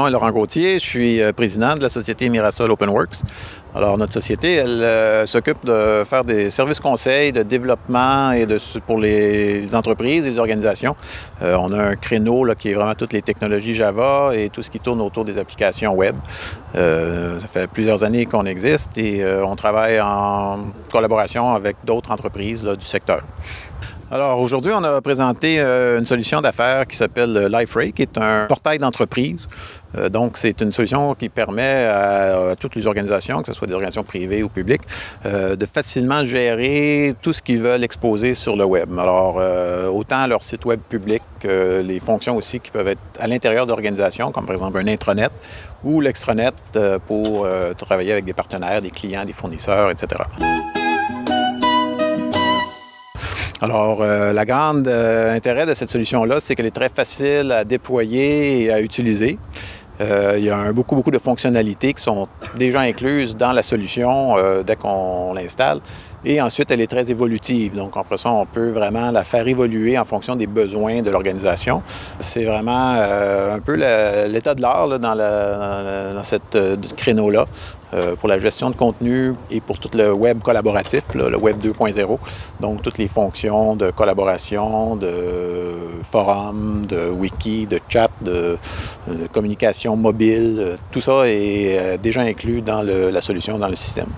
nom est Laurent Gauthier, je suis président de la société Mirasol OpenWorks. Alors, notre société, elle s'occupe de faire des services conseils de développement et pour les entreprises et les organisations. On a un créneau là, qui est vraiment toutes les technologies Java et tout ce qui tourne autour des applications web. Ça fait plusieurs années qu'on existe et on travaille en collaboration avec d'autres entreprises là, du secteur. Alors aujourd'hui, on a présenté une solution d'affaires qui s'appelle LifeRay, qui est un portail d'entreprise. Donc, c'est une solution qui permet à toutes les organisations, que ce soit des organisations privées ou publiques, de facilement gérer tout ce qu'ils veulent exposer sur le web. Alors, autant leur site web public que les fonctions aussi qui peuvent être à l'intérieur d'organisations, comme par exemple un intranet ou l'extranet pour travailler avec des partenaires, des clients, des fournisseurs, etc. Alors, le grand intérêt de cette solution-là, c'est qu'elle est très facile à déployer et à utiliser. Il y a beaucoup de fonctionnalités qui sont déjà incluses dans la solution dès qu'on l'installe. Et ensuite, elle est très évolutive. Donc, après ça, on peut vraiment la faire évoluer en fonction des besoins de l'organisation. C'est vraiment un peu l'état de l'art dans cette créneau-là pour la gestion de contenu et pour tout le web collaboratif, là, le web 2.0. Donc, toutes les fonctions de collaboration, de forum, de wiki, de chat, de communication mobile. Tout ça est déjà inclus dans la solution, dans le système.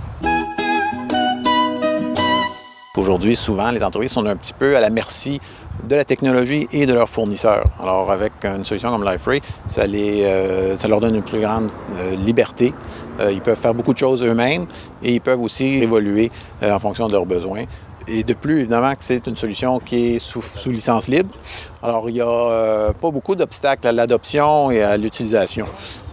Aujourd'hui, souvent, les entreprises sont un petit peu à la merci de la technologie et de leurs fournisseurs. Alors, avec une solution comme LifeRay, ça leur donne une plus grande liberté. Ils peuvent faire beaucoup de choses eux-mêmes et ils peuvent aussi évoluer en fonction de leurs besoins. Et de plus, évidemment, que c'est une solution qui est sous licence libre. Alors, il n'y a pas beaucoup d'obstacles à l'adoption et à l'utilisation.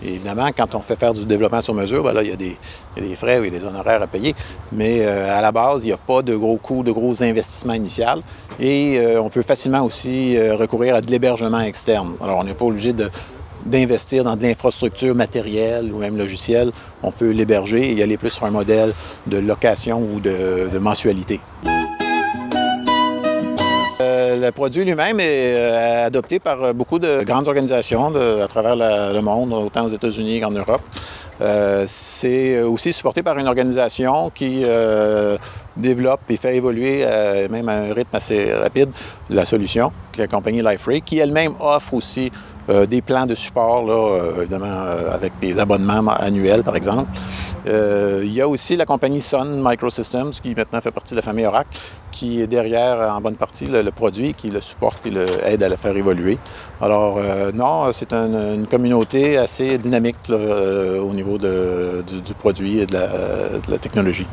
Évidemment, quand on fait faire du développement sur mesure, bien là, il y a des frais ou des honoraires à payer. Mais à la base, il n'y a pas de gros coûts, de gros investissements initiaux. Et on peut facilement aussi recourir à de l'hébergement externe. Alors, on n'est pas obligé d'investir dans de l'infrastructure matérielle ou même logicielle. On peut l'héberger et y aller plus sur un modèle de location ou de mensualité. Le produit lui-même est adopté par beaucoup de grandes organisations à travers le monde, autant aux États-Unis qu'en Europe. C'est aussi supporté par une organisation qui développe et fait évoluer, même à un rythme assez rapide, la solution, la compagnie LifeRay, qui elle-même offre aussi des plans de support, là, évidemment, avec des abonnements annuels, par exemple. Il y a aussi la compagnie Sun Microsystems, qui maintenant fait partie de la famille Oracle, qui est derrière, en bonne partie, le produit, qui le supporte et aide à le faire évoluer. Alors, non, c'est une communauté assez dynamique là, au niveau du produit et de la technologie.